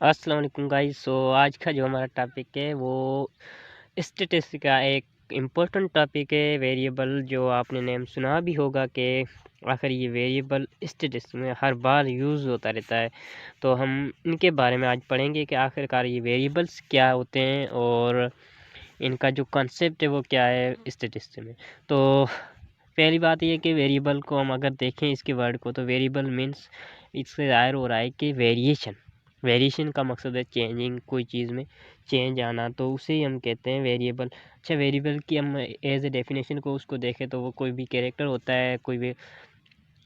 अस्सलाम वालेकुम गाइस। आज का जो हमारा टॉपिक है वो स्टैटिस्टिक्स का एक इम्पोर्टेंट टॉपिक है। वेरिएबल जो आपने नेम सुना भी होगा कि आखिर ये वेरिएबल स्टैटिस्टिक्स में हर बार यूज़ होता रहता है, तो हम इनके बारे में आज पढ़ेंगे कि आखिरकार ये वेरिएबल्स क्या होते हैं और इनका जो कॉन्सेप्ट है वो क्या है स्टैटिस्टिक्स में। तो पहली बात ये कि वेरिएबल को हम अगर देखें इसके वर्ड को, तो वेरिएबल मीन्स इससे ज़ाहिर हो रहा है कि वेरिएशन का मकसद है चेंजिंग, कोई चीज़ में चेंज आना, तो उसे ही हम कहते हैं वेरिएबल। अच्छा, वेरिएबल की हम एज ए डेफिनेशन को उसको देखें तो वो कोई भी कैरेक्टर होता है, कोई भी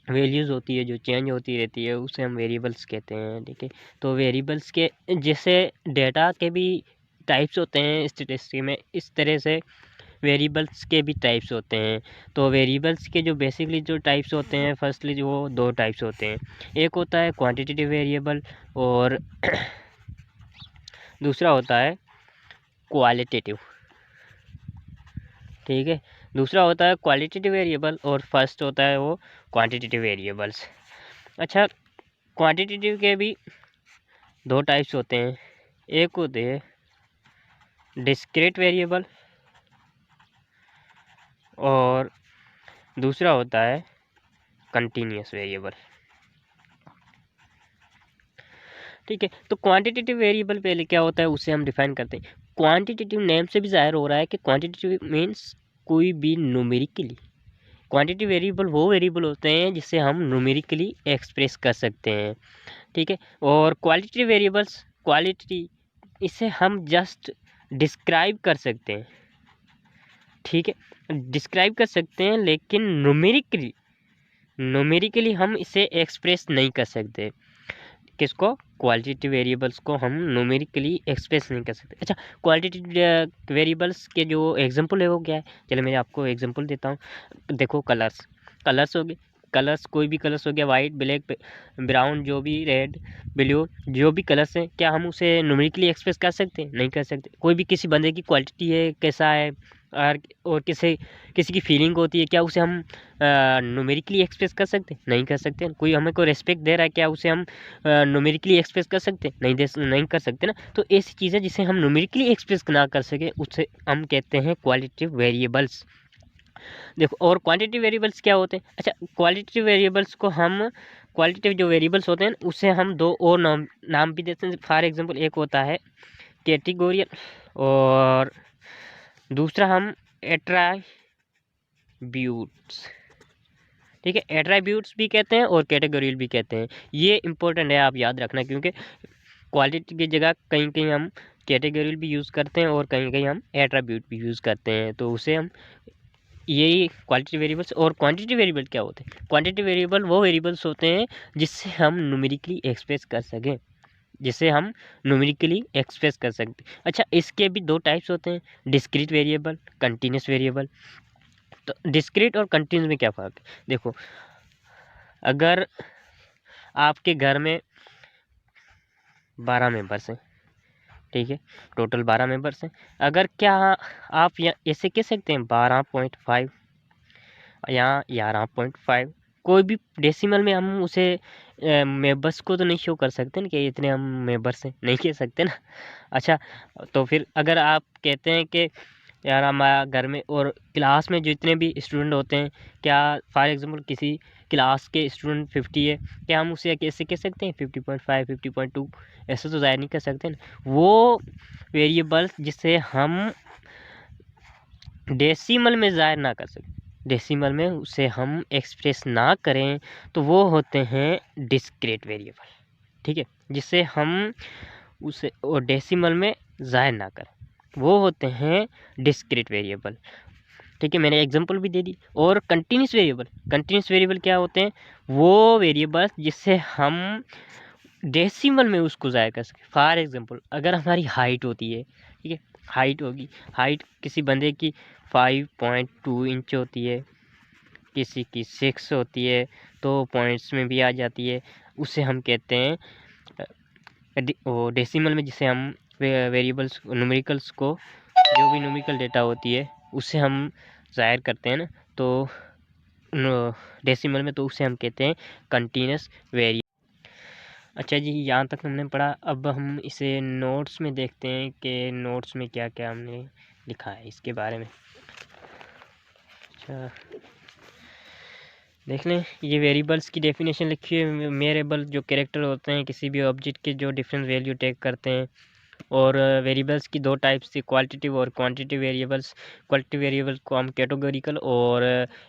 वैल्यूज़ होती है जो चेंज होती रहती है, उसे हम वेरिएबल्स कहते हैं। ठीक है, तो वेरिएबल्स के जैसे डेटा के भी टाइप्स होते हैं स्टैटिस्टिक्स में, इस तरह से वेरिएबल्स के भी टाइप्स होते हैं। तो वेरिएबल्स के जो बेसिकली जो टाइप्स होते हैं, फर्स्टली जो वो दो टाइप्स होते हैं। एक होता है क्वांटिटेटिव वेरिएबल और दूसरा होता है क्वालिटेटिव। ठीक है, दूसरा होता है क्वालिटेटिव वेरिएबल और फर्स्ट होता है वो क्वांटिटेटिव वेरिएबल्स। अच्छा, क्वांटिटेटिव के भी दो टाइप्स होते हैं। एक होते हैं डिस्क्रीट वेरिएबल और दूसरा होता है कंटिन्यूस वेरिएबल। ठीक है, तो क्वांटिटेटिव वेरिएबल पहले क्या होता है उसे हम डिफाइन करते हैं। क्वांटिटेटिव नेम से भी जाहिर हो रहा है कि क्वांटिटेटिव मीन्स कोई भी न्यूमेरिकली। क्वांटिटेटिव वेरिएबल वो वेरिएबल होते हैं जिसे हम न्यूमेरिकली एक्सप्रेस कर सकते हैं। ठीक है, और क्वालिटेटिव वेरिएबल्स, क्वालिटी, इसे हम जस्ट डिस्क्राइब कर सकते हैं। ठीक है, डिस्क्राइब कर सकते हैं लेकिन न्यूमेरिकली हम इसे एक्सप्रेस नहीं कर सकते। किसको? क्वालिटेटिव वेरिएबल्स को हम न्यूमेरिकली एक्सप्रेस नहीं कर सकते। अच्छा, क्वालिटेटिव वेरिएबल्स के जो एग्जांपल है वो क्या है, चलो मैं आपको एग्जांपल देता हूँ। देखो, कलर्स हो गए, कलर्स कोई भी कलर्स हो गया, वाइट, ब्लैक, ब्राउन, जो भी रेड, ब्लू, जो भी कलर्स हैं, क्या हम उसे न्यूमेरिकली एक्सप्रेस कर सकते हैं? नहीं कर सकते। कोई भी किसी बंदे की क्वालिटी है, कैसा है, और किसी किसी की फीलिंग होती है, क्या उसे हम न्यूमेरिकली एक्सप्रेस कर सकते हैं? नहीं कर सकते। कोई हमें कोई रेस्पेक्ट दे रहा है, क्या उसे हम न्यूमेरिकली एक्सप्रेस कर सकते हैं? नहीं कर सकते ना। तो ऐसी चीज़ें जिसे हम न्यूमेरिकली एक्सप्रेस ना कर सके उसे हम कहते हैं क्वालिटेटिव वेरिएबल्स। देखो, और क्वांटिटेटिव वेरिएबल्स क्या होते हैं? अच्छा, क्वालिटेटिव वेरिएबल्स को हम, क्वालिटेटिव जो वेरिएबल्स होते हैं उसे हम दो और नाम भी देते हैं। फॉर एग्जांपल, एक होता है कैटेगोरियल और दूसरा हम एट्राब्यूट्स। ठीक है, एट्राब्यूट्स भी कहते हैं और कैटेगोरियल भी कहते हैं। ये इंपॉर्टेंट है, आप याद रखना, क्योंकि क्वालिटी की जगह कहीं कहीं हम कैटेगोरियल भी यूज़ करते हैं और कहीं कहीं हम एट्रीब्यूट भी यूज़ करते हैं। तो उसे हम, यही क्वालिटी वेरिएबल्स। और क्वांटिटी वेरिएबल क्या होते हैं? क्वांटिटी वेरिएबल वो वेरिएबल्स होते हैं जिससे हम न्यूमेरिकली एक्सप्रेस कर सकें, जिसे हम न्यूमेरिकली एक्सप्रेस कर सकते हैं। अच्छा, इसके भी दो टाइप्स होते हैं, डिस्क्रीट वेरिएबल, कंटिन्यूस वेरिएबल। तो डिस्क्रीट और कंटिन्यूस में क्या फ़र्क है? देखो, अगर आपके घर में 12 मेंबर्स हैं, ठीक है, टोटल 12 मेंबर्स हैं, अगर क्या आप या ऐसे कह सकते हैं 12.5 या 11.5, कोई भी डेसिमल में हम उसे मेंबर्स को तो नहीं शो कर सकते ना कि इतने हम मेंबर्स हैं, नहीं कह सकते ना। अच्छा, तो फिर अगर आप कहते हैं कि यार हमारा घर में और क्लास में जितने भी स्टूडेंट होते हैं, क्या फॉर एग्जांपल किसी क्लास के स्टूडेंट 50 है, क्या हम उसे कैसे कह सकते हैं 50.5, 50.2? ऐसे तो ज़ाहिर नहीं कर सकते ना। वो वेरिएबल्स जिसे हम डेसिमल में ज़ाहिर ना कर सकें, डेसिमल में उसे हम एक्सप्रेस ना करें, तो वो होते हैं डिस्क्रीट वेरिएबल। ठीक है, जिसे हम उसे और डेसिमल में ज़ाहिर ना करें, वो होते हैं डिस्क्रीट वेरिएबल। ठीक है, मैंने एग्जांपल भी दे दी। और कंटिन्यूस वेरिएबल क्या होते हैं? वो वेरिएबल्स जिससे हम डेसिमल में उसको ज़ाहिर कर सकें। फॉर एग्जांपल, अगर हमारी हाइट होती है, ठीक है, हाइट होगी, हाइट किसी बंदे की 5.2 इंच होती है, किसी की 6 होती है, तो पॉइंट्स में भी आ जाती है, उसे हम कहते हैं वो डेसिमल में, जिसे हम वेरिएबल्स न्यूमेरिकल्स को, जो भी न्यूमेरिकल डेटा होती है उसे हम ज़ाहिर करते हैं ना, तो डेसिमल में, तो उसे हम कहते हैं कंटिन्यूस वेरिएबल। अच्छा जी, यहाँ तक हमने पढ़ा। अब हम इसे नोट्स में देखते हैं कि नोट्स में क्या क्या हमने लिखा है इसके बारे में। अच्छा देख लें, ये वेरिएबल्स की डेफिनेशन लिखी है। वेरिएबल जो कैरेक्टर होते हैं किसी भी ऑब्जेक्ट के, जो डिफरेंट वैल्यू टेक करते हैं। और वेरिएबल्स की दो टाइप्स थी, क्वालिटेटिव और क्वांटिटेटिव वेरिएबल्स। क्वालिटेटिव वेरिएबल्स को हम कैटेगोरिकल और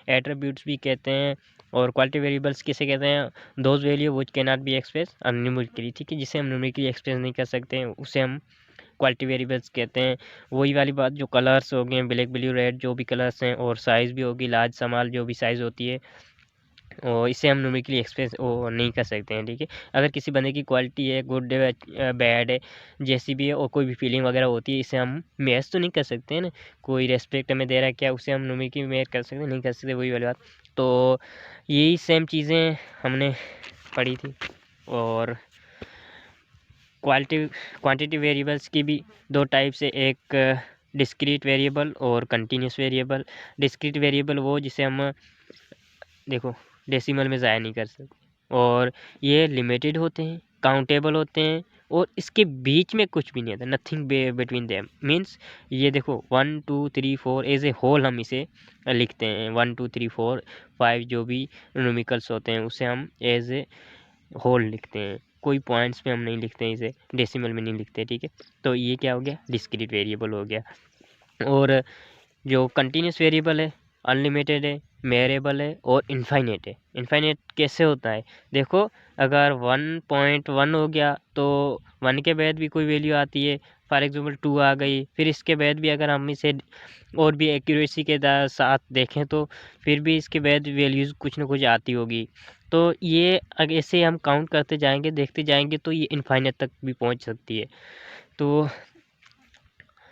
एट्रीब्यूट्स भी कहते हैं। और क्वालिटेटिव वेरिएबल्स किसे कहते हैं? Those value which can not be express numerically, ठीक है, जिसे हम न्यूमेरिकली एक्सप्रेस नहीं कर सकते हैं, उसे हम क्वालिटी वेरिएबल्स कहते हैं। वही वाली बात, जो कलर्स हो गए, ब्लैक ब्लू रेड जो भी कलर्स हैं, और साइज़ भी होगी, लार्ज स्मॉल जो भी साइज़ होती है, और इसे हम न्यूमेरिकली एक्सप्रेस वो नहीं कर सकते हैं, ठीक है। अगर किसी बंदे की क्वालिटी है, गुड है, बैड है, जैसी भी है, और कोई भी फीलिंग वगैरह होती है, इसे हम मैच तो नहीं कर सकते हैं ना। कोई रेस्पेक्ट हमें दे रहा है क्या, उसे हम न्यूमेरिकली मैच कर सकते नहीं कर सकते, वही वाली बात। तो यही सेम चीज़ें हमने पढ़ी थी। और क्वांटिटिव वेरिएबल्स की भी दो टाइप्स है, एक डिस्क्रीट वेरिएबल और कंटिन्यूस वेरिएबल। डिस्क्रीट वेरिएबल वो जिसे हम देखो डेसिमल में ज़ाया नहीं कर सकते, और ये लिमिटेड होते हैं, काउंटेबल होते हैं, और इसके बीच में कुछ भी नहीं होता, नथिंग बिटवीन देम। मीन्स ये देखो 1 2 3 4 एज ए होल हम इसे लिखते हैं। 1 2 3 4 5 जो भी न्यूमेरिकल्स होते हैं उसे हम एज ए होल लिखते हैं। कोई पॉइंट्स पे हम नहीं लिखते हैं, इसे डेसिमल में नहीं लिखते, ठीक है। तो ये क्या हो गया? डिस्क्रीट वेरिएबल हो गया। और जो कंटिन्यूस वेरिएबल है, अनलिमिटेड है, वेरिएबल है, और इनफाइनेट है। इनफाइनेट कैसे होता है? देखो, अगर 1.1 हो गया तो 1 के बाद भी कोई वैल्यू आती है, फॉर एग्जांपल 2 आ गई, फिर इसके बाद भी अगर हम इसे और भी एक्यूरेसी के साथ देखें तो फिर भी इसके बाद वैल्यूज़ कुछ ना कुछ आती होगी। तो ये अगर ऐसे हम काउंट करते जाएंगे, देखते जाएंगे, तो ये इनफाइनेट तक भी पहुंच सकती है। तो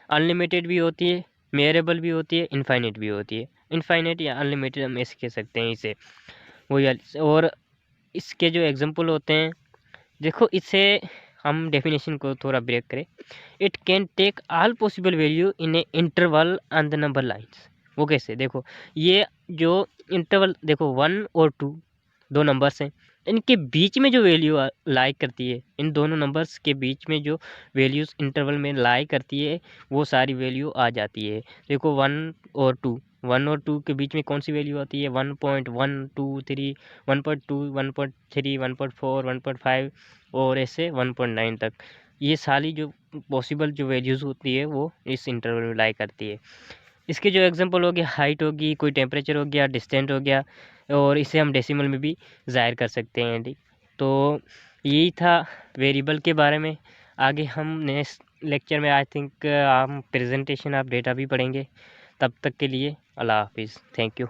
अनलिमिटेड भी होती है, वेरिएबल भी होती है, इनफाइनेट भी होती है। इनफाइनेट या अनलिमिटेड हम ऐसे कह सकते हैं इसे, और इसके जो एग्जांपल होते हैं, देखो इसे हम डेफिनेशन को थोड़ा ब्रेक करें। It can take all possible value in a interval on the number lines. वो कैसे? देखो, ये जो इंटरवल, देखो 1 और 2 दो नंबर्स हैं, इनके बीच में जो वैल्यू लाई करती है, इन दोनों नंबर्स के बीच में जो वैल्यूज़ इंटरवल में लाई करती है, वो सारी वैल्यू आ जाती है। देखो 1 और 2 के बीच में कौन सी वैल्यू आती है? 1.123, 1.2, 1.3, 1.4, 1.5, और ऐसे 1.9 तक। ये सारी जो पॉसिबल जो वैल्यूज़ होती है वो इस इंटरवल में लाई करती है। इसके जो एग्जांपल हो गया, हाइट होगी, कोई टेम्परेचर हो गया, डिस्टेंस हो गया, और इसे हम डेसिमल में भी ज़ाहिर कर सकते हैं, ठीक। तो यही था वेरिएबल के बारे में। आगे हम नेक्स्ट लेक्चर में आई थिंक हम प्रेजेंटेशन ऑफ डेटा भी पढ़ेंगे। तब तक के लिए अल्लाह हाफिज़, थैंक यू।